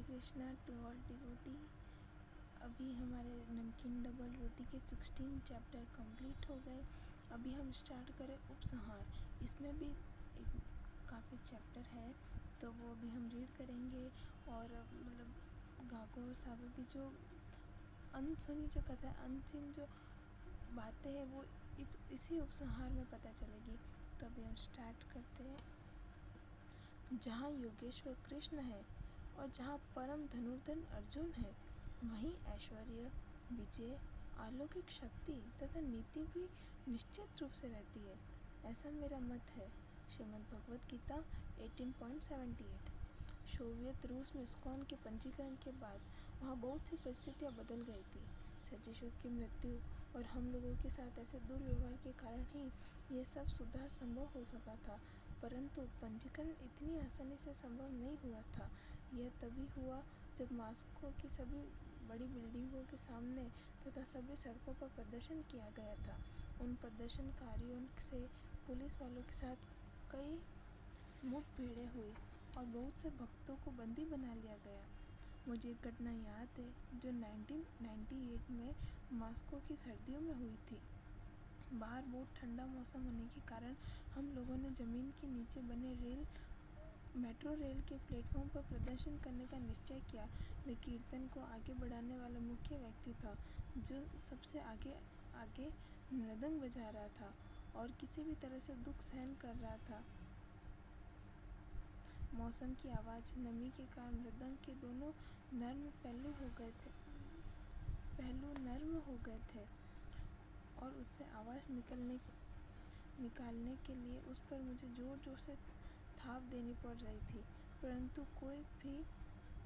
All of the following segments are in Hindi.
Krishna to all devotee. अभी हमारे नमकीन डबल रोटी के 16 चैप्टर कंप्लीट हो गए। अभी हम स्टार्ट करें उपसंहार। इसमें भी एक काफ़ी चैप्टर है, तो वो अभी हम रीड करेंगे। और मतलब गागो और सागो की जो अनसुनी जो कथा, अनसिन जो बातें हैं, वो इसी उपसंहार में पता चलेगी। तो अभी हम स्टार्ट करते हैं। जहाँ योगेश्वर कृष्ण है और जहाँ परम धनुर्धर अर्जुन है, वहीं ऐश्वर्य, विजय, अलौकिक शक्ति तथा नीति भी निश्चित रूप से रहती है। ऐसा मेरा मत है। श्रीमद् भगवद गीता 18.78। सोवियत रूस में इस्कॉन के पंजीकरण के बाद वहाँ बहुत सी परिस्थितियाँ बदल गई थी। सचिशोद की मृत्यु और हम लोगों के साथ ऐसे दुर्व्यवहार के कारण ही यह सब सुधार संभव हो सका था। परंतु पंजीकरण इतनी आसानी से संभव नहीं हुआ था। यह तभी हुआ जब मॉस्को की सभी बड़ी बिल्डिंगों के सामने तथा सभी सड़कों पर प्रदर्शन किया गया था। उन प्रदर्शनकारियों से पुलिस वालों के साथ कई मुठभेड़ें हुई और बहुत से भक्तों को बंदी बना लिया गया। मुझे एक घटना याद है जो 1998 में मॉस्को की सर्दियों में हुई थी। बाहर बहुत ठंडा मौसम होने के कारण हम लोगों ने ज़मीन के नीचे बने मेट्रो रेल के प्लेटफॉर्म पर प्रदर्शन करने का निश्चय किया। मैं कीर्तन को आगे बढ़ाने वाला मुख्य व्यक्ति था, जो सबसे आगे मृदंग बजा रहा था और किसी भी तरह से दुख सहन कर रहा था। मौसम की आवाज़, नमी के कारण मृदंग के दोनों पहलू नर्म हो गए थे और उससे आवाज़ निकालने के लिए उस पर मुझे ज़ोर ज़ोर से थाप देनी पड़ रही थी। परंतु कोई भी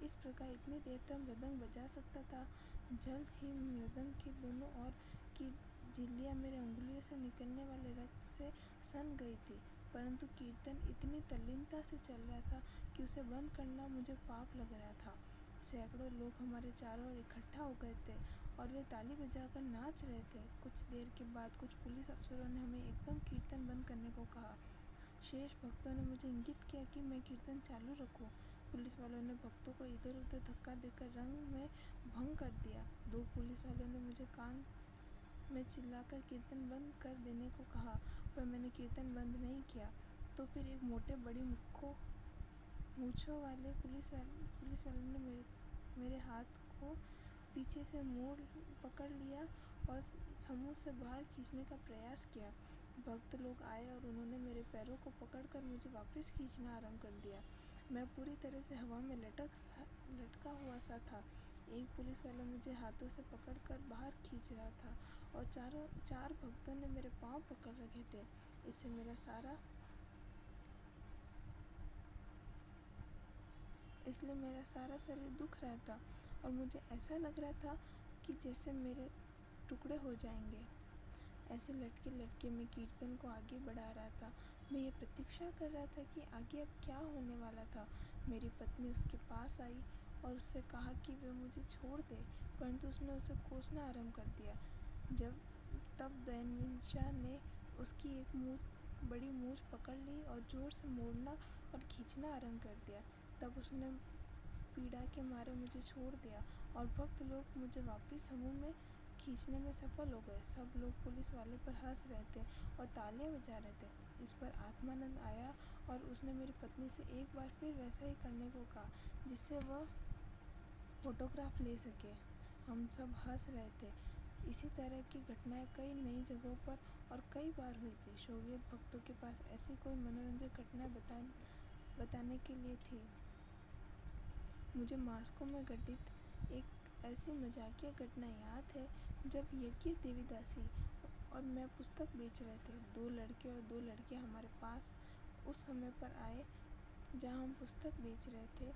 इस प्रकार इतनी देर तक मृदंग बजा सकता था। जल्द ही मृदंग के दोनों ओर की झिल्लियाँ मेरे उंगलियों से निकलने वाले रक्त से सन गई थी। परंतु कीर्तन इतनी तल्लीनता से चल रहा था कि उसे बंद करना मुझे पाप लग रहा था। सैकड़ों लोग हमारे चारों ओर इकट्ठा हो गए थे और वे ताली बजाकर नाच रहे थे। कुछ देर के बाद कुछ पुलिस अफसरों ने हमें एकदम कीर्तन बंद करने को कहा। शेष भक्तों ने मुझे इंगित किया कि मैं कीर्तन चालू रखूं। पुलिस वालों ने भक्तों को इधर उधर धक्का देकर रंग में भंग कर दिया। 2 पुलिस वालों ने मुझे कान में चिल्लाकर कीर्तन बंद कर देने को कहा, पर मैंने कीर्तन बंद नहीं किया। तो फिर एक मोटे बड़ी मूंछों वाले पुलिस वाले ने मेरे हाथ को पीछे से पकड़ लिया और समूह से बाहर खींचने का प्रयास किया। भक्त लोग आए और उन्होंने मेरे पैरों को पकड़कर मुझे वापस खींचना आरंभ कर दिया। मैं पूरी तरह से हवा में लटका हुआ सा था। एक पुलिस वाला मुझे हाथों से पकड़कर बाहर खींच रहा था और 4 भक्तों ने मेरे पाँव पकड़ रखे थे। इसलिए मेरा सारा शरीर दुख रहा था और मुझे ऐसा लग रहा था कि जैसे मेरे टुकड़े हो जाएंगे। ऐसे लटके लटके मैं कीर्तन को आगे बढ़ा रहा था। मैं ये प्रतीक्षा कर रहा था कि आगे अब क्या होने वाला था। मेरी पत्नी उसके पास आई और उससे कहा कि वह मुझे छोड़ दे, परंतु उसने उसे कोसना आरंभ कर दिया। तब दयनीशा ने उसकी एक बड़ी मूंछ पकड़ ली और जोर से मोड़ना और खींचना आरंभ कर दिया। तब उसने पीड़ा के मारे मुझे छोड़ दिया और भक्त लोग मुझे वापस समूह में खींचने में सफल हो गए। सब लोग पुलिस वाले पर हंस रहे थे और तालियां बजा रहे थे। इस पर आत्मानंद आया और उसने मेरी पत्नी से एक बार फिर वैसा ही करने को कहा, जिससे वह फोटोग्राफ ले सके। हम सब हंस रहे थे। इसी तरह की घटनाएं कई नई जगहों पर और कई बार हुई थी। सोवियत भक्तों के पास ऐसी कोई मनोरंजक घटनाएं बताने के लिए थी। मुझे मॉस्को में घटित एक ऐसी मजाकिया घटना याद है जब यज्ञ देवीदासी और मैं पुस्तक बेच रहे थे। 2 लड़के और 2 लड़कियां हमारे पास उस समय पर आए जहां हम पुस्तक बेच रहे थे।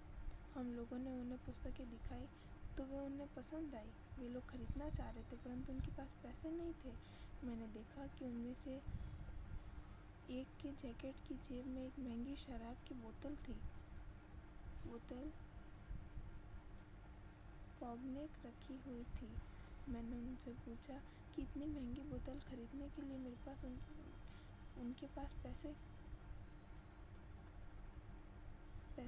हम लोगों ने उन्हें पुस्तकें दिखाई तो वे उन्हें पसंद आई। वे लोग खरीदना चाह रहे थे, परंतु उनके पास पैसे नहीं थे। मैंने देखा कि उनमें से एक के जैकेट की जेब में एक महंगी शराब की बोतल थी। बोतल कॉग्नेक रखी हुई थी। मैंने उनसे पूछा कि इतनी महंगी बोतल खरीदने के लिए मेरे पास उनके पास पैसे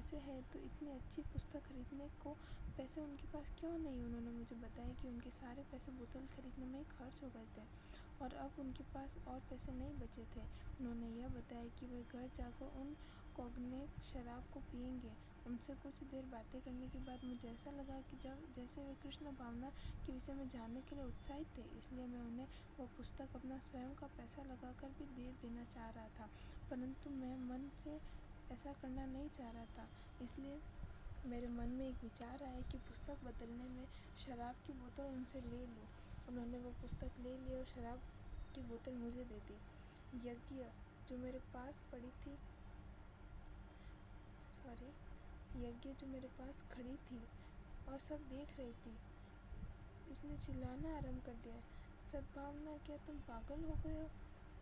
पैसे हैं तो इतनी अच्छी पुस्तक खरीदने को पैसे उनके पास क्यों नहीं। उन्होंने मुझे बताया कि उनके सारे पैसे बोतल खरीदने में ही खर्च हो गए थे और अब उनके पास और पैसे नहीं बचे थे। उन्होंने यह बताया कि वे घर जाकर उन कॉग्नेक शराब को पिएंगे। उनसे कुछ देर बातें करने के बाद मुझे ऐसा लगा कि जैसे वे कृष्ण भावना के विषय में जानने के लिए उत्साहित थे, इसलिए मैं उन्हें वह पुस्तक अपना स्वयं का पैसा लगाकर भी दे देना चाह रहा था, परंतु मैं मन से ऐसा करना नहीं चाह रहा था। इसलिए मेरे मन में एक विचार आया कि पुस्तक बदलने में शराब की बोतल उनसे ले लूं। उन्होंने वो पुस्तक ले ली और शराब की बोतल मुझे दे दी। यज्ञ जो मेरे पास खड़ी थी और सब देख रही थी, इसने चिल्लाना आरंभ कर दिया, सद्भावना, क्या तुम पागल हो गए हो?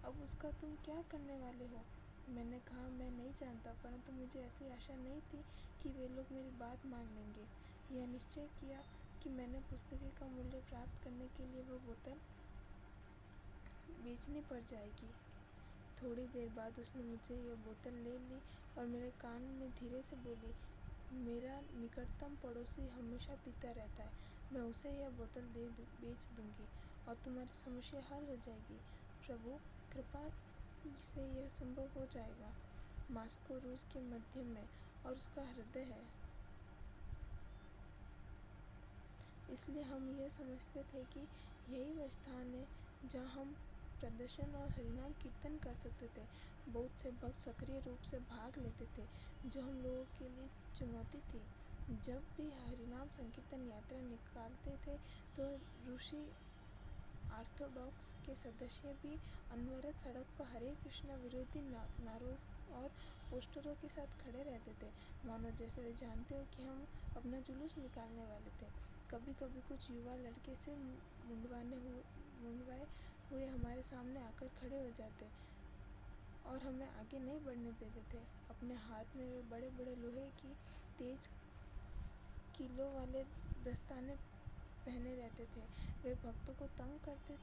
अब उसका तुम क्या करने वाले हो? मैंने कहा, मैं नहीं जानता, परंतु मुझे ऐसी आशा नहीं थी कि वे लोग मेरी बात मान लेंगे। यह निश्चय किया कि मैंने पुस्तकें का मूल्य प्राप्त करने के लिए वह बोतल बेचनी पड़ जाएगी। थोड़ी देर बाद उसने मुझे यह बोतल ले ली और मेरे कान में धीरे से बोली, मेरा निकटतम पड़ोसी हमेशा पीता रहता है, मैं उसे यह बोतल बेच दूंगी और तुम्हारी समस्या हल हो जाएगी। प्रभु कृपा से यह संभव हो जाएगा। मॉस्को रूस के मध्य में और उसका हृदय है, इसलिए हम यह समझते थे कि यही वह स्थान है जहाँ हम प्रदर्शन और हरिनाम कीर्तन कर सकते थे। बहुत से भक्त सक्रिय रूप से भाग लेते थे, जो हम लोगों के लिए चुनौती थी। जब भी हरिनाम संकीर्तन यात्रा निकालते थे तो रूसी ऑर्थोडॉक्स के सदस्य भी अनवरत सड़क पर हरे कृष्णा विरोधी नारों और पोस्टरों के साथ खड़े रहते थे, मानो जैसे वे जानते हो कि हम अपना जुलूस निकालने वाले थे। कभी कभी कुछ युवा लड़के सिर मुंडवाए हुए हमारे सामने आकर खड़े हो जाते और हमें आगे नहीं बढ़ने देते थे। अपने हाथ में वे बड़े बड़े लोहे की तेज कीलों वाले दस्ताने पहने रहते थे। वे भक्तों को तंग करते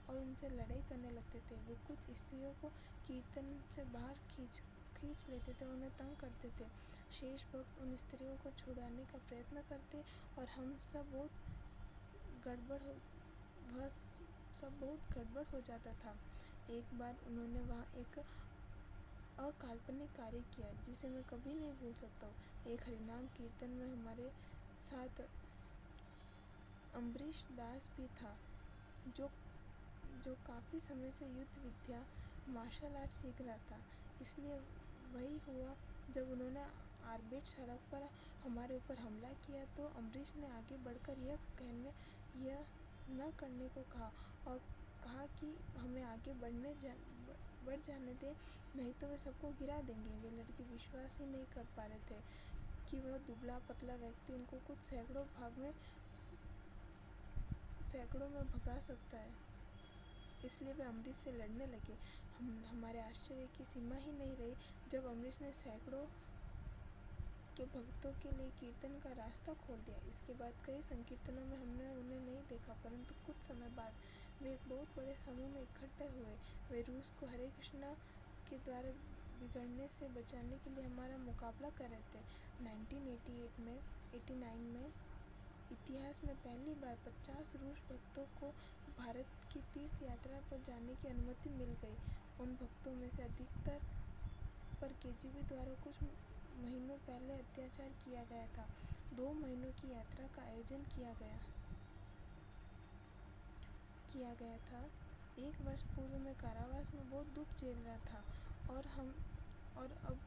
और उनसे लड़ाई करने लगते थे। वे कुछ स्त्रियों को कीर्तन से बाहर खींच लेते थे और उन्हें तंग करते थे। शेष भक्त उन स्त्रियों को छुड़ाने का प्रयत्न करते और हम सब बहुत गड़बड़ हो जाता था। एक बार उन्होंने वहाँ एक अकाल्पनिक कार्य किया जिसे मैं कभी नहीं भूल सकता हूँ। एक हरिनाम कीर्तन में हमारे साथ अम्बरीश दास भी था, जो काफ़ी समय से युद्ध विद्या मार्शल आर्ट सीख रहा था। इसलिए वही हुआ, जब उन्होंने आर्बिट सड़क पर हमारे ऊपर हमला किया तो अम्बरीश ने आगे बढ़कर यह न करने को कहा और कहा कि हमें आगे बढ़ जाने दें, नहीं तो वे सबको गिरा देंगे। वे लड़के विश्वास ही नहीं कर पा रहे थे कि वह दुबला पतला व्यक्ति उनको कुछ सैकड़ों में भगा सकता है। इसलिए वे अम्बरीश से लड़ने लगे। हमारे आश्चर्य की सीमा ही नहीं रही जब अम्बरीश ने सैकड़ों के भक्तों के लिए कीर्तन का रास्ता खोल दिया। इसके बाद कई संकीर्तनों में हमने उन्हें नहीं देखा, परंतु कुछ समय बाद वे एक बहुत बड़े समूह में इकट्ठे हुए। वे रूस को हरे कृष्णा के द्वारा बिगड़ने से बचाने के लिए हमारा मुकाबला कर रहे थे। 1989 में इतिहास में पहली बार 50 रूस भक्तों को भारत की तीर्थ यात्रा पर जाने की अनुमति मिल गई। उन भक्तों में से अधिकतर पर केजीबी द्वारा कुछ महीनों पहले अत्याचार किया गया था। 2 महीनों की यात्रा का आयोजन किया गया था। 1 वर्ष पूर्व मैं कारावास में बहुत दुख झेल रहा था और अब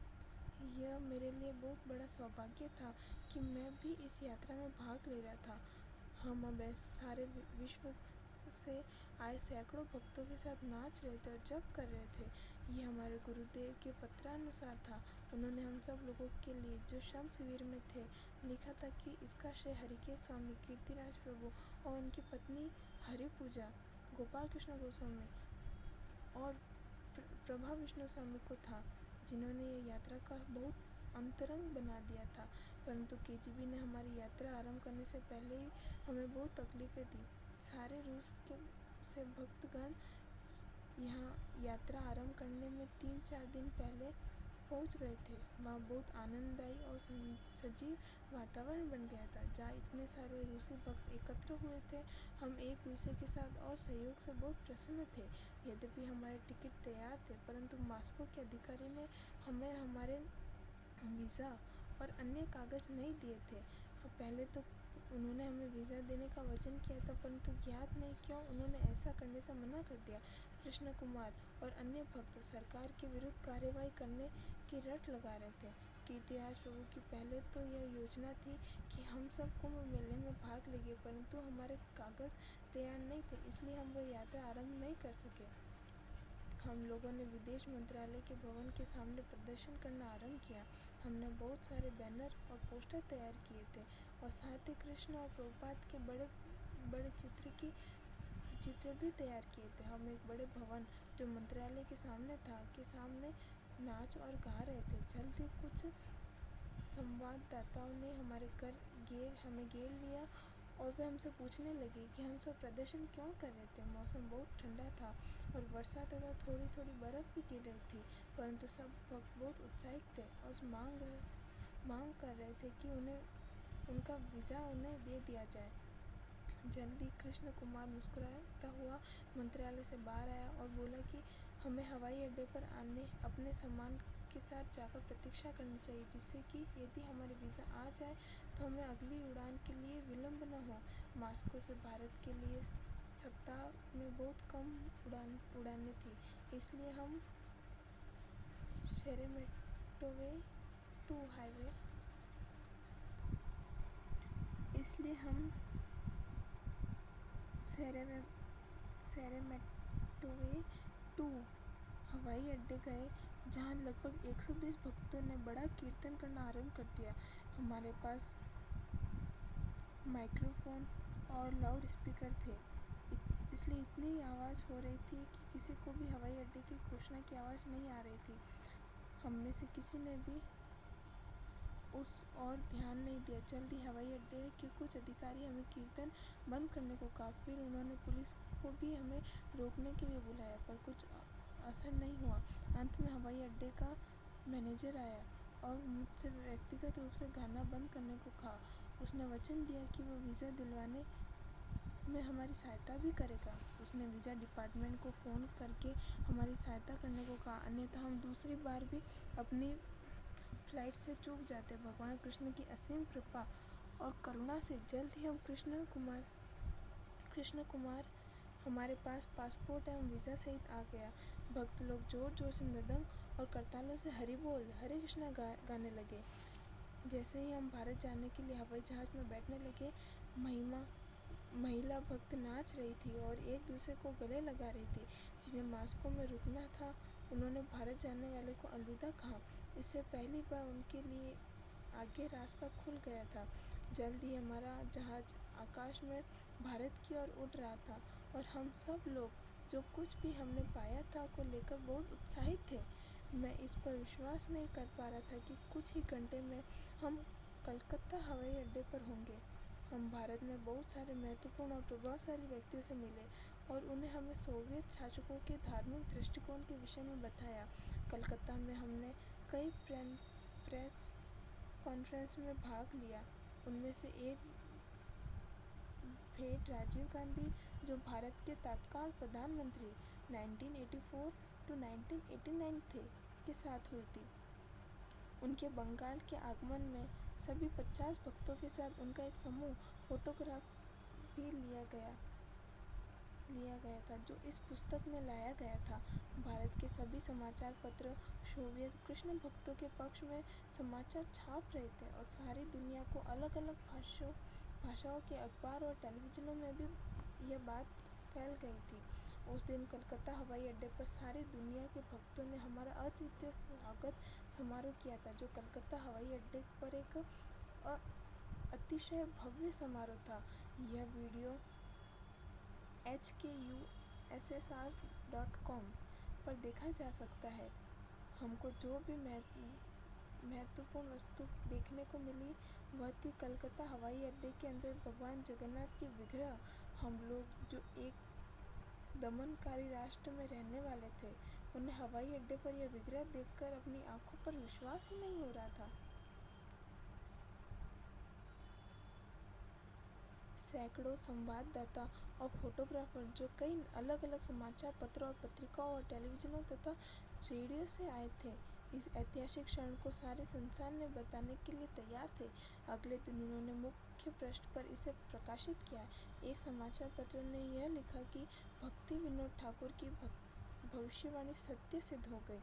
यह मेरे लिए बहुत बड़ा सौभाग्य था कि मैं भी इस यात्रा में भाग ले रहा था। हम अब सारे विश्व से आए सैकड़ों भक्तों के साथ नाच रहे थे और जप कर रहे थे। यह हमारे गुरुदेव के पत्रानुसार था। उन्होंने हम सब लोगों के लिए जो श्रम शिविर में थे लिखा था कि इसका श्रेय हरिकेश स्वामी, कीर्तिराज प्रभु और उनकी पत्नी हरिपूजा, गोपाल कृष्ण गोस्वामी और प्रभा विष्णु स्वामी को था, जिन्होंने यह यात्रा का बहुत अंतरंग बना दिया था। परंतु केजीबी ने हमारी यात्रा आरंभ करने से पहले ही हमें बहुत तकलीफें दी। सारे रूस से भक्तगण यहाँ यात्रा आरंभ करने में 3-4 दिन पहले पहुंच गए थे वहाँ बहुत आनंददायी और सजीव वातावरण बन गया था, जहाँ इतने सारे रूसी भक्त एकत्र हुए थे। हम एक दूसरे के साथ और सहयोग से बहुत प्रसन्न थे। यद्यपि हमारे टिकट तैयार थे, परंतु मॉस्को के अधिकारी ने हमें हमारे वीज़ा और अन्य कागज़ नहीं दिए थे। पहले तो उन्होंने हमें वीज़ा देने का वचन किया था, परंतु ज्ञात नहीं क्यों उन्होंने ऐसा करने से मना कर दिया। कृष्ण कुमार और अन्य भक्त सरकार के विरुद्ध कार्रवाई करने की रट लगा रहे थे। कीर्तिराज प्रभु की पहले तो यह योजना थी कि हम सब कुंभ मेले में भाग लेंगे, परंतु हमारे कागज़ तैयार नहीं थे, इसलिए हम वह यात्रा आरंभ नहीं कर सके। हम लोगों ने विदेश मंत्रालय के भवन के सामने प्रदर्शन करना आरंभ किया। हमने बहुत सारे बैनर और पोस्टर तैयार किए थे और साथ ही कृष्ण और प्रभुपाद के बड़े बड़े चित्र भी तैयार किए थे। हम एक बड़े भवन जो मंत्रालय के सामने था के सामने नाच और गा रहे थे। जल्द ही कुछ संवाददाताओं ने हमें घेर लिया और वे हमसे पूछने लगे कि हम सब प्रदर्शन क्यों कर रहे थे। मौसम बहुत ठंडा था और वर्षा तथा थोड़ी थोड़ी बर्फ़ भी गिर रही थी, परंतु सब भक्त बहुत उत्साहित थे और मांग कर रहे थे कि उनका वीज़ा उन्हें दे दिया जाए। जल्दी कृष्ण कुमार मुस्कुराता हुआ मंत्रालय से बाहर आया और बोला कि हमें हवाई अड्डे पर अपने सामान के साथ जाकर प्रतीक्षा करनी चाहिए, जिससे कि यदि हमारे वीज़ा आ जाए तो हमें अगली उड़ान के लिए विलंब न हो। मॉस्को से भारत के लिए सप्ताह में बहुत कम उड़ानें थी, इसलिए हम शेरेमेटोवे टू हवाई अड्डे गए, जहां लगभग 120 भक्तों ने बड़ा कीर्तन करना आरंभ कर दिया। हमारे पास माइक्रोफोन और लाउड स्पीकर थे, इसलिए इतनी आवाज़ हो रही थी कि किसी को भी हवाई अड्डे की घोषणा की आवाज़ नहीं आ रही थी। हम में से किसी ने भी उस ओर ध्यान नहीं दिया। जल्द ही हवाई अड्डे के कुछ अधिकारी हमें कीर्तन बंद करने को कहा। फिर उन्होंने पुलिस को भी हमें रोकने के लिए बुलाया, पर कुछ असर नहीं हुआ। अंत में हवाई अड्डे का मैनेजर आया और मुझसे व्यक्तिगत रूप से गाना बंद करने को कहा। उसने वचन दिया कि वह वीज़ा दिलवाने में हमारी सहायता भी करेगा। उसने वीज़ा डिपार्टमेंट को फ़ोन करके हमारी सहायता करने को कहा, अन्यथा हम दूसरी बार भी अपनी फ्लाइट से चूक जाते। भगवान कृष्ण की असीम कृपा और करुणा से जल्द ही हम कृष्ण कुमार हमारे पास पासपोर्ट एवं वीज़ा सहित आ गया। भक्त लोग जोर जोर से मृदंग और करतालों से हरि बोल हरे कृष्णा गाने लगे। जैसे ही हम भारत जाने के लिए हवाई जहाज़ में बैठने लगे, महिला भक्त नाच रही थी और एक दूसरे को गले लगा रही थी। जिन्हें मॉस्को में रुकना था, उन्होंने भारत जाने वाले को अलविदा कहा। इससे पहली बार उनके लिए आगे रास्ता खुल गया था। जल्द ही हमारा जहाज़ आकाश में भारत की ओर उड़ रहा था और हम सब लोग जो कुछ भी हमने पाया था को लेकर बहुत उत्साहित थे। मैं इस पर विश्वास नहीं कर पा रहा था कि कुछ ही घंटे में हम कलकत्ता हवाई अड्डे पर होंगे। हम भारत में बहुत सारे महत्वपूर्ण और प्रभावशाली व्यक्तियों से मिले और उन्हें हमें सोवियत शासकों के धार्मिक दृष्टिकोण के विषय में बताया। कलकत्ता में हमने कई प्रेस कॉन्फ्रेंस में भाग लिया। उनमें से एक भेंट राजीव गांधी, जो भारत के तत्काल प्रधानमंत्री 1984 to 1989 थे, के साथ हुई थी। उनके बंगाल के आगमन में सभी 50 भक्तों के साथ उनका एक समूह फोटोग्राफ भी लिया गया था, जो इस पुस्तक में लाया गया था। भारत के सभी समाचार पत्र सोवियत कृष्ण भक्तों के पक्ष में समाचार छाप रहे थे और सारी दुनिया को अलग अलग भाषाओं के अखबार और टेलीविज़नों में भी यह बात फैल गई थी। उस दिन कलकत्ता हवाई अड्डे पर सारी दुनिया के भक्तों ने हमारा अद्वितीय स्वागत समारोह किया था, जो कलकत्ता हवाई अड्डे पर एक अतिशय भव्य समारोह था। यह वीडियो hkussr.com पर देखा जा सकता है। हमको जो भी महत्वपूर्ण वस्तु देखने को मिली वह थी कलकत्ता हवाई अड्डे के अंदर भगवान जगन्नाथ की विग्रह। हम लोग जो एक दमनकारी राष्ट्र में रहने वाले थे, उन्हें हवाई अड्डे पर यह विग्रह देखकर अपनी आंखों पर विश्वास ही नहीं हो रहा था। सैकड़ों संवाददाता और फोटोग्राफर जो कई अलग अलग समाचार पत्रों और पत्रिकाओं और टेलीविजनों तथा रेडियो से आए थे, इस ऐतिहासिक क्षण को सारे संसार ने बताने के लिए तैयार थे। अगले दिन उन्होंने मुख्य पृष्ठ पर इसे प्रकाशित किया। एक समाचार पत्र ने यह लिखा कि भक्ति विनोद ठाकुर की भविष्यवाणी सत्य सिद्ध हो गई।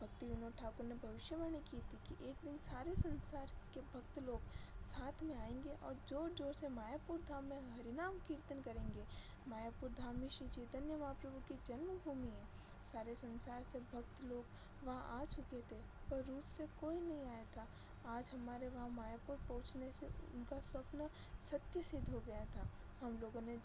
भक्ति विनोद ठाकुर ने भविष्यवाणी की थी कि एक दिन सारे संसार के भक्त लोग साथ में आएंगे और जोर जोर से मायापुर धाम में हरिनाम कीर्तन करेंगे। मायापुर धाम में श्री चैतन्य महाप्रभु की जन्मभूमि है। सारे संसार से भक्त लोग वहाँ आ चुके थे, पर रूस से कोई नहीं आया था। आज हमारे वहाँ मायापुर पहुँचने से उनका स्वप्न सत्य सिद्ध हो गया था। हम लोगों ने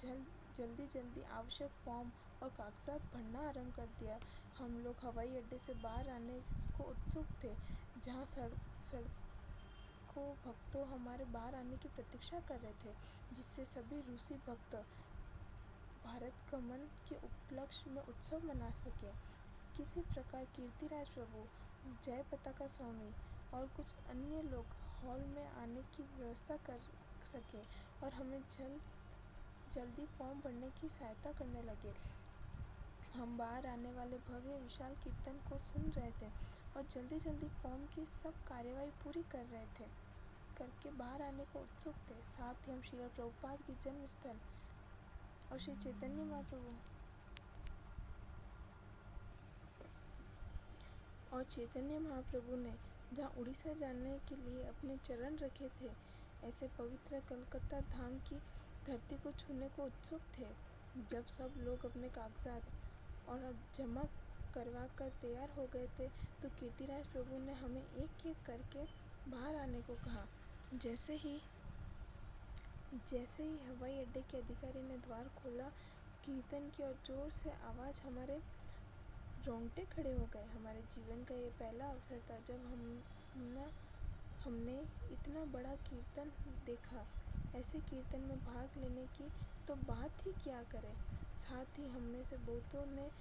जल्दी आवश्यक फॉर्म और कागजात भरना आरंभ कर दिया। हम लोग हवाई अड्डे से बाहर आने को उत्सुक थे, जहाँ सड़कों भक्तों हमारे बाहर आने की प्रतीक्षा कर रहे थे, जिससे सभी रूसी भक्त भारत गमन के उपलक्ष्य में उत्सव मना सके। किसी प्रकार कीर्तिराज प्रभु, जय पताका स्वामी और कुछ अन्य लोग हॉल में आने की व्यवस्था कर सके और हमें जल्दी फॉर्म भरने की सहायता करने लगे। हम बाहर आने वाले भव्य विशाल कीर्तन को सुन रहे थे और जल्दी फॉर्म की सब कार्यवाही पूरी करके बाहर आने को उत्सुक थे। साथ ही हम श्रील प्रभुपाद की जन्म स्थल और श्री चैतन्य महाप्रभु ने जहाँ उड़ीसा जाने के लिए अपने चरण रखे थे, ऐसे पवित्र कलकत्ता धाम की धरती को छूने को उत्सुक थे। जब सब लोग अपने कागजात और जमा करवा कर तैयार हो गए थे, तो कीर्तिराज प्रभु ने हमें एक एक करके बाहर आने को कहा। जैसे ही हवाई अड्डे के अधिकारी ने द्वार खोला, कीर्तन की और जोर से आवाज़, हमारे रोंगटे खड़े हो गए। हमारे जीवन का ये पहला अवसर था जब हमने इतना बड़ा कीर्तन देखा। ऐसे कीर्तन में भाग लेने की तो बात ही क्या करें। साथ ही हम में से बहुतों ने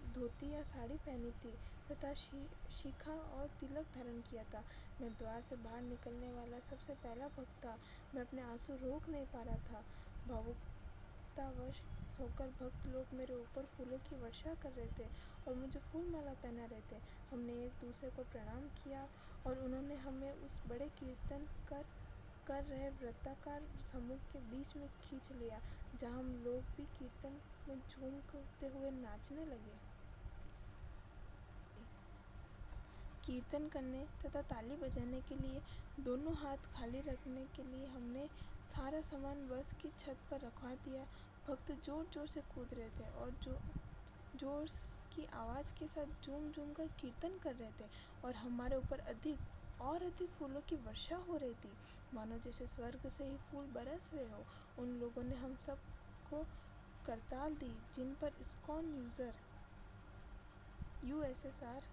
धोती या साड़ी पहनी थी तथा शिखा और तिलक धारण किया था। मैं द्वार से बाहर निकलने वाला सबसे पहला भक्त था। मैं अपने आंसू रोक नहीं पा रहा था। भावुकतावश होकर भक्त लोग मेरे ऊपर फूलों की वर्षा कर रहे थे और मुझे फूल माला पहना रहे थे। हमने एक दूसरे को प्रणाम किया और उन्होंने हमें उस बड़े कीर्तन कर रहे वृत्ताकार समूह के बीच में खींच लिया, जहाँ हम लोग भी कीर्तन में झूमते हुए नाचने लगे। कीर्तन करने तथा ताली बजाने के लिए दोनों हाथ खाली रखने के लिए हमने सारा सामान बस की छत पर रखवा दिया। भक्त जोर से कूद रहे थे और जोर की आवाज़ के साथ झूम कर कीर्तन कर रहे थे और हमारे ऊपर अधिक फूलों की वर्षा हो रही थी, मानो जैसे स्वर्ग से ही फूल बरस रहे हो। उन लोगों ने हम सब को करताल दी, जिन पर इस्कॉन USSR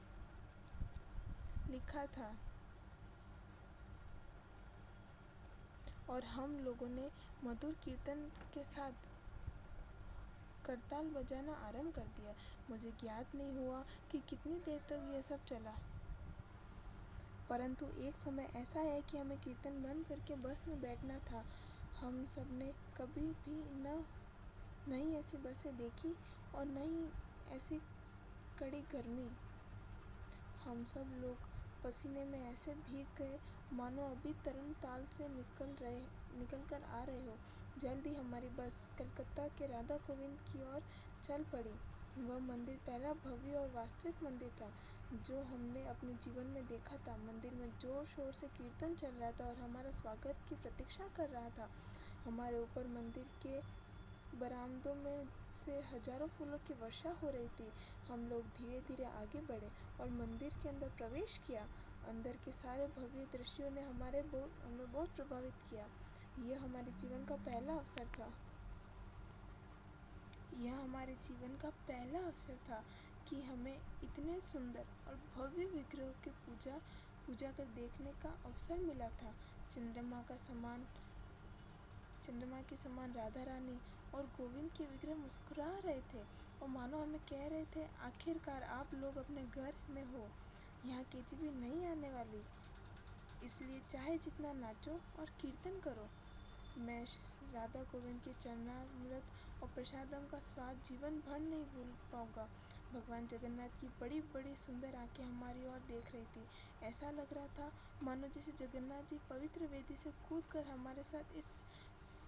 लिखा था, और हम लोगों ने मधुर कीर्तन के साथ करताल बजाना आरंभ कर दिया। मुझे ज्ञात नहीं हुआ कि कितनी देर तक यह सब चला, परंतु एक समय ऐसा है कि हमें कीर्तन बंद करके बस में बैठना था। हम सब ने कभी भी नहीं ऐसी बसें देखी और न ही ऐसी कड़ी गर्मी। हम सब लोग पसीने में ऐसे भीग गए मानो अभी तरण ताल से निकल कर आ रहे हो। जल्द ही हमारी बस कलकत्ता के राधा गोविंद की ओर चल पड़ी। वह मंदिर पहला भव्य और वास्तविक मंदिर था जो हमने अपने जीवन में देखा था। मंदिर में जोर शोर से कीर्तन चल रहा था और हमारा स्वागत की प्रतीक्षा कर रहा था। हमारे ऊपर मंदिर के बरामदों में से हजारों फूलों की वर्षा हो रही थी। हम लोग धीरे आगे बढ़े और मंदिर के अंदर प्रवेश किया। अंदर के सारे भव्य दृश्यों ने हमें बहुत प्रभावित किया। यह हमारे जीवन का पहला अवसर था कि हमें इतने सुंदर और भव्य विग्रहों की पूजा कर देखने का अवसर मिला था। चंद्रमा के समान राधा रानी और गोविंद के विग्रह मुस्कुरा रहे थे। और मानो हमें कह रहे थे, आखिरकार आप लोग अपने घर में हो, यहाँ केजीबी नहीं आने वाली, इसलिए चाहे जितना नाचो और कीर्तन करो। मैं राधा गोविंद के चरणामृत और प्रसादम का स्वाद जीवन भर नहीं भूल पाऊंगा। भगवान जगन्नाथ की बड़ी बड़ी सुंदर आंखें हमारी ओर देख रही थी। ऐसा लग रहा था मानो जैसे जगन्नाथ जी पवित्र वेदी से कूदकर हमारे साथ इस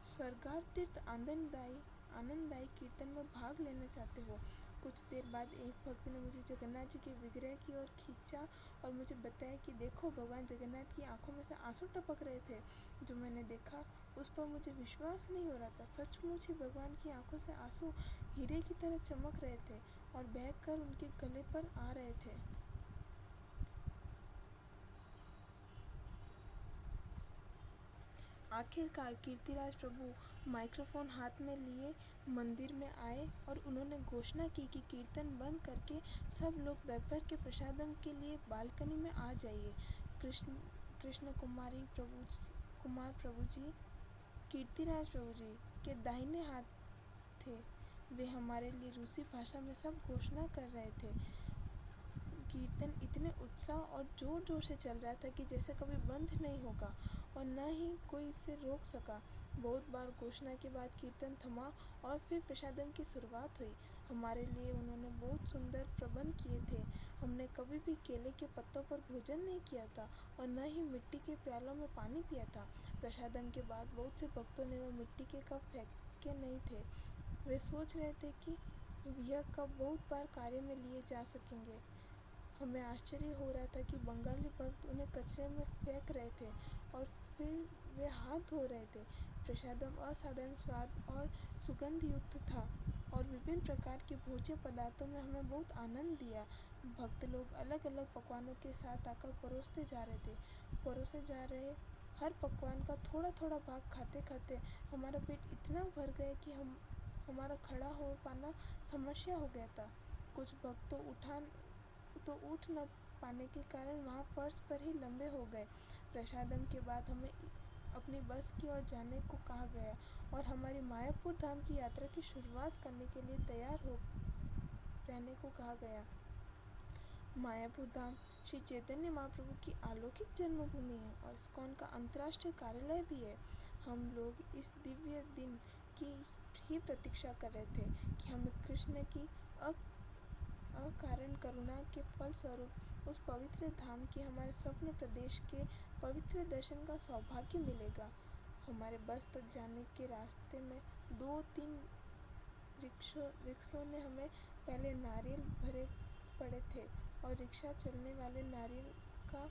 स्वर्गार तीर्थ आनंददायी कीर्तन में भाग लेना चाहते हो। कुछ देर बाद एक भक्त ने मुझे जगन्नाथ जी के विग्रह की ओर खींचा और मुझे बताया कि देखो, भगवान जगन्नाथ की आंखों में से आंसू टपक रहे थे। जो मैंने देखा उस पर मुझे विश्वास नहीं हो रहा था। सचमुच ही भगवान की आंखों से आंसू हीरे की तरह चमक रहे थे और बहकर उनके गले पर आ रहे थे। आखिरकार कीर्तिराज प्रभु माइक्रोफोन हाथ में लिए मंदिर में आए और उन्होंने घोषणा की कि कीर्तन बंद करके सब लोग दोपहर के प्रसादम के लिए बालकनी में आ जाइए। कृष्ण कुमार प्रभु जी कीर्तिराज प्रभु जी के दाहिने हाथ थे। वे हमारे लिए रूसी भाषा में सब घोषणा कर रहे थे। कीर्तन इतने उत्साह और जोर जोर से चल रहा था कि जैसे कभी बंद नहीं होगा और न ही कोई इसे रोक सका। बहुत बार घोषणा के बाद कीर्तन थमा और फिर प्रसादम की शुरुआत हुई। हमारे लिए उन्होंने बहुत सुंदर प्रबंध किए थे। हमने कभी भी केले के पत्तों पर भोजन नहीं किया था और न ही मिट्टी के प्यालों में पानी पिया था। प्रसादम के बाद बहुत से भक्तों ने वह मिट्टी के कप फेंके नहीं थे। वे सोच रहे थे कि यह कप बहुत बार कार्य में लिए जा सकेंगे। हमें आश्चर्य हो रहा था कि बंगाली भक्त उन्हें कचरे में फेंक रहे थे और फिर वे हाथ धो रहे थे। प्रसादम असाधारण स्वाद और सुगंध युक्त था और विभिन्न प्रकार के भोज्य पदार्थों में हमें बहुत आनंद दिया। भक्त लोग अलग अलग पकवानों के साथ आकर परोसे जा रहे हर पकवान का थोड़ा थोड़ा भाग खाते खाते हमारा पेट इतना भर गया कि हमारा खड़ा हो पाना समस्या हो गया था। कुछ भक्त तो उठ न पाने के कारण वहाँ फर्श पर ही लंबे हो गए। प्रसादम के बाद हमें अपनी बस की ओर जाने को कहा गया और हमारी मायापुर धाम की यात्रा की शुरुआत करने के लिए तैयार हो रहने को कहा गया। मायापुर धाम श्री चैतन्य महाप्रभु की अलौकिक जन्मभूमि है और इस्कॉन का अंतर्राष्ट्रीय कार्यालय भी है। हम लोग इस दिव्य दिन की ही प्रतीक्षा कर रहे थे कि हमें कृष्ण की अकारण करुणा के फल स्वरूप उस पवित्र धाम के हमारे स्वप्न प्रदेश के पवित्र दर्शन का सौभाग्य मिलेगा। हमारे बस तक जाने के रास्ते में 2-3 रिक्शों ने हमें पहले नारियल भरे पड़े थे और रिक्शा चलने वाले नारियल का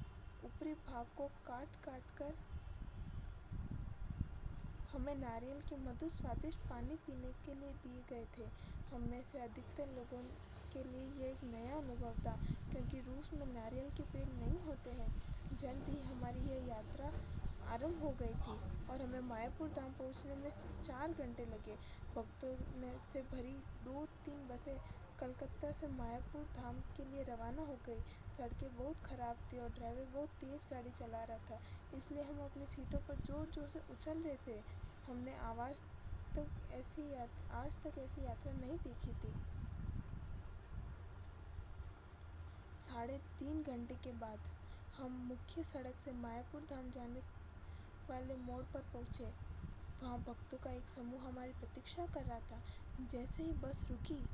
ऊपरी भाग को काट कर हमें नारियल के मधुर स्वादिष्ट पानी पीने के लिए दिए गए थे। हम में से अधिकतर लोगों के लिए यह एक नया अनुभव था क्योंकि रूस में नारियल के पेड़ नहीं होते हैं। जल्द ही हमारी यह यात्रा आरंभ हो गई थी और हमें मायापुर धाम पहुंचने में 4 घंटे लगे। भक्तों से भरी 2-3 बसें कलकत्ता से मायापुर धाम के लिए रवाना हो गई। सड़कें बहुत ख़राब थी और ड्राइवर बहुत तेज़ गाड़ी चला रहा था, इसलिए हम अपनी सीटों पर ज़ोर ज़ोर से उछल रहे थे। हमने आज तक ऐसी यात्रा नहीं देखी थी। 3.5 घंटे के बाद हम मुख्य सड़क से मायापुर धाम जाने वाले मोड़ पर पहुँचे। वहाँ भक्तों का एक समूह हमारी प्रतीक्षा कर रहा था। जैसे ही बस रुकी,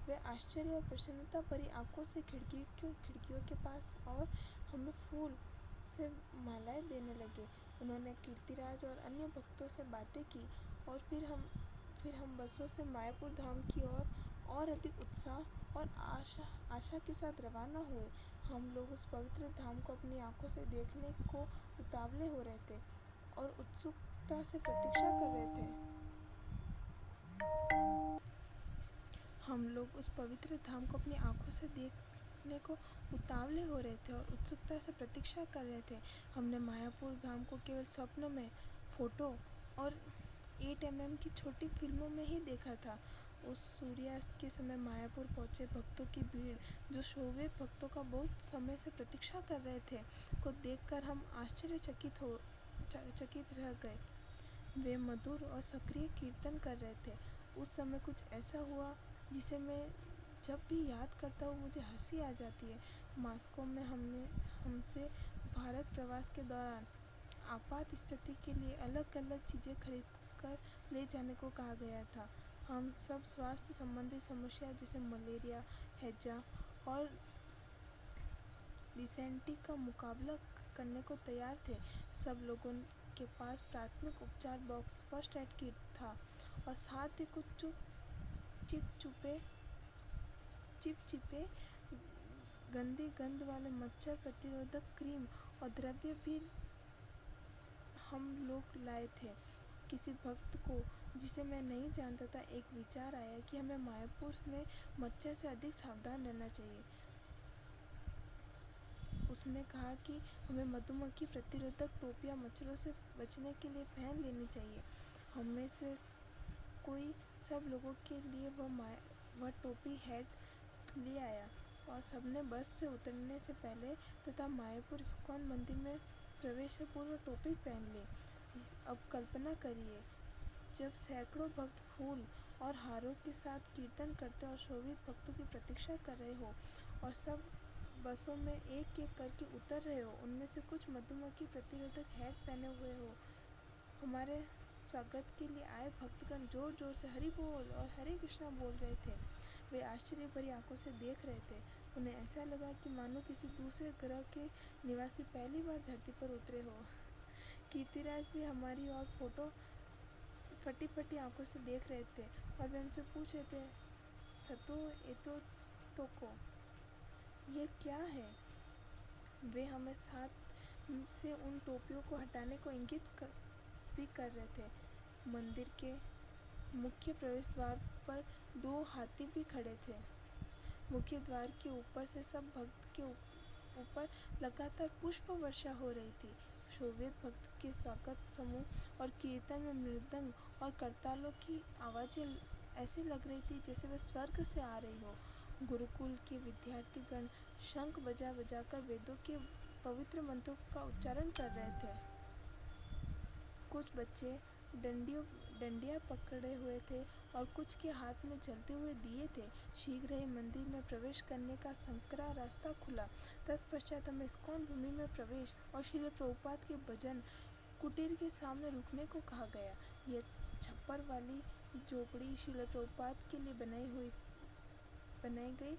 वे आश्चर्य और प्रसन्नता भरी आंखों से खिड़कियों के पास और हमें फूल से मालाएं देने लगे। उन्होंने कीर्तिराज और अन्य भक्तों से बातें की और फिर हम बसों से मायापुर धाम की ओर और अधिक उत्साह और आशा के साथ रवाना हुए। हम लोग उस पवित्र धाम को अपनी आंखों से देखने को उतावले हो रहे थे और उत्सुकता से प्रतीक्षा कर रहे थे। हम लोग उस पवित्र धाम को अपनी आंखों से देखने को उतावले हो रहे थे और उत्सुकता से प्रतीक्षा कर रहे थे। हमने मायापुर धाम को केवल स्वप्नों में, फोटो और 8mm की छोटी फिल्मों में ही देखा था। उस सूर्यास्त के समय मायापुर पहुंचे भक्तों की भीड़, जो सोवियत भक्तों का बहुत समय से प्रतीक्षा कर रहे थे, को देखकर हम आश्चर्यचकित रह गए। वे मधुर और सक्रिय कीर्तन कर रहे थे। उस समय कुछ ऐसा हुआ जिसे मैं जब भी याद करता हूँ मुझे हंसी आ जाती है। मॉस्को में हमसे भारत प्रवास के दौरान आपात स्थिति के लिए अलग अलग चीज़ें खरीद कर ले जाने को कहा गया था। हम सब स्वास्थ्य संबंधी समस्या जैसे मलेरिया, हैजा और डिसेंट्री का मुकाबला करने को तैयार थे। सब लोगों के पास प्राथमिक उपचार बॉक्स, फर्स्ट एड किट था और साथ ही कुछ चिपचिपे गंदी गंध वाले मच्छर प्रतिरोधक क्रीम और द्रव्य भी हम लोग लाए थे। किसी भक्त को, जिसे मैं नहीं जानता था, एक विचार आया कि हमें मायापुर में मच्छर से अधिक सावधान रहना चाहिए। उसने कहा कि हमें मधुमक्खी प्रतिरोधक टोपियाँ मच्छरों से बचने के लिए पहन लेनी चाहिए। हम में से कोई सब लोगों के लिए वह टोपी हैट ले आया और सबने बस से उतरने से पहले तथा मायापुर इस्कॉन मंदिर में प्रवेश से पूर्व टोपी पहन ली। अब कल्पना करिए जब सैकड़ों भक्त फूल और हारों के साथ कीर्तन करते और शोभित भक्तों की प्रतीक्षा कर रहे हो और सब बसों में एक एक करके उतर रहे हो। उनमें से कुछ मधुमक्खी प्रतिरोधक हैट पहने हुए हो। हमारे स्वागत के लिए आए भक्तगण जोर जोर से हरि बोल और हरे कृष्णा बोल रहे थे। वे आश्चर्य भरी आंखों से देख रहे थे। उन्हें ऐसा लगा कि मानो किसी दूसरे ग्रह के निवासी पहली बार धरती पर उतरे हो। कीर्तिराज भी हमारी और फोटो फटी फटी आंखों से देख रहे थे और वे हमसे पूछ रहे थे, सतो एतो तोको, ये क्या है? वे हमें साथ से उन टोपियों को हटाने को इंगित भी कर रहे थे। मंदिर के मुख्य प्रवेश द्वार पर 2 हाथी भी खड़े थे। मुख्य द्वार के ऊपर से सब भक्त के ऊपर लगातार पुष्प वर्षा हो रही थी। शोभित भक्त के स्वागत समूह और कीर्तन में मृदंग और करतालों की आवाज़ें ऐसी लग रही थी जैसे वे स्वर्ग से आ रही हो। गुरुकुल के विद्यार्थीगण शंख बजा बजाकर वेदों के पवित्र मंत्रों का उच्चारण कर रहे थे। कुछ बच्चे डंडियाँ पकड़े हुए थे और कुछ के हाथ में जलते हुए दिए थे। शीघ्र ही मंदिर में प्रवेश करने का संकरा रास्ता खुला। तत्पश्चात हमें इस्कॉन भूमि में प्रवेश और श्रील प्रभुपाद के भजन कुटीर के सामने रुकने को कहा गया। यह छप्पर वाली झोपड़ी श्रील प्रभुपाद के लिए बनाई गई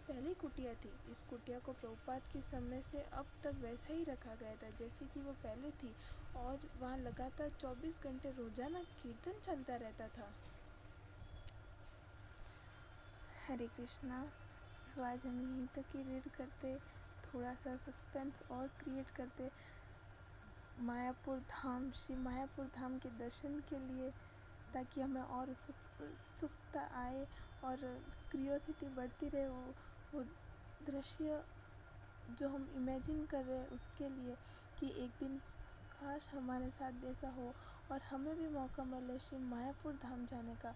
पहली कुटिया थी। इस कुटिया को प्रभुपाद के समय से अब तक वैसा ही रखा गया था जैसे कि वो पहले थी और वहाँ लगातार 24 घंटे रोजाना कीर्तन चलता रहता था। हरे कृष्णा। सो आज हम यहीं तक ही रीड करते, थोड़ा सा सस्पेंस और क्रिएट करते मायापुर धाम, श्री मायापुर धाम के दर्शन के लिए, ताकि हमें और उत्सुकता आए और क्यूरियोसिटी बढ़ती रहे वो दृश्य जो हम इमेजिन कर रहे हैं उसके लिए, कि एक दिन काश हमारे साथ वैसा हो और हमें भी मौका मिले श्री मायापुर धाम जाने का।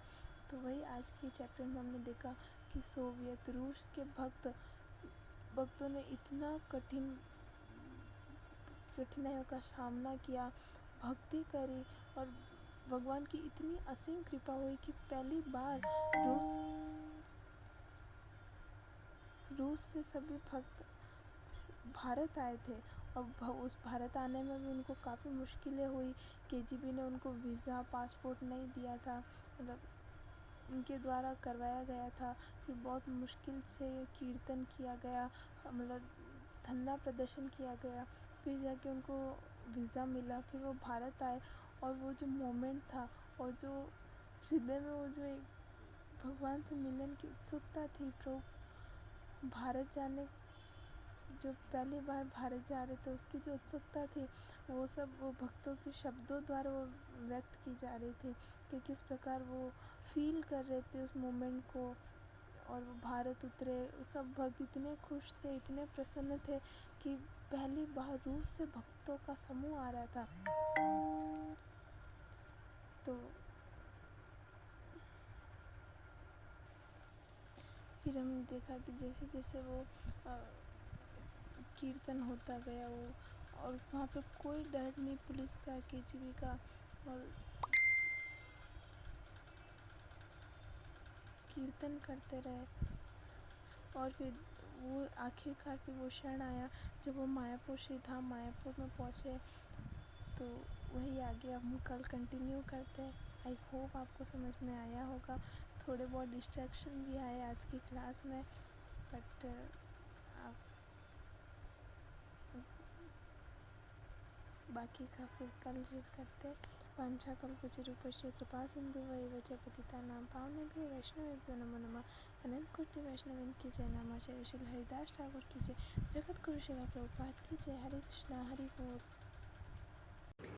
तो वही आज के चैप्टर में हमने देखा कि सोवियत रूस के भक्तों ने इतना कठिनाइयों का सामना किया, भक्ति करी और भगवान की इतनी असीम कृपा हुई कि पहली बार रूस से सभी भक्त भारत आए थे। और उस भारत आने में भी उनको काफ़ी मुश्किलें हुई। केजीबी ने उनको वीज़ा, पासपोर्ट नहीं दिया था, मतलब उनके द्वारा करवाया गया था। फिर बहुत मुश्किल से कीर्तन किया गया, मतलब धरना प्रदर्शन किया गया, फिर जाके उनको वीज़ा मिला। फिर वो भारत आए और वो जो मोमेंट था और जो हृदय में वो जो एक भगवान से मिलन की उत्सुकता थी, तो भारत जाने, जो पहली बार भारत जा रहे थे उसकी जो उत्सुकता थी, वो सब वो भक्तों के शब्दों द्वारा वो व्यक्त की जा रही थी कि किस प्रकार वो फील कर रहे थे उस मोमेंट को। और वो भारत उतरे, सब भक्त इतने खुश थे, इतने प्रसन्न थे कि पहली बार रूस से भक्तों का समूह आ रहा था। तो फिर हमने देखा कि जैसे जैसे वो कीर्तन होता गया वो, और वहाँ पे कोई डर नहीं पुलिस का, केजीबी का, और कीर्तन करते रहे। और फिर वो आखिरकार फिर वो क्षण आया जब वो मायापुर श्री धाम मायापुर में पहुँचे। तो वही आगे हम कल कंटिन्यू करते हैं। आई होप आपको समझ में आया होगा। थोड़े बहुत डिस्ट्रैक्शन भी आए आज की क्लास में, बट आप बाकी का फिर कल रीड करते। वांछा कल्पतरुभ्यश्च कृपा सिन्धुभ्येव च पतितानां पावनेभ्यो वैष्णवेभ्यो नमो नमः। अनंत कोटि वैष्णवन की जय। नामाचार्य श्री हरिदास ठाकुर की जय। जगत गुरु श्रील प्रभुपाद की जय। हरे कृष्णा हरि बोल।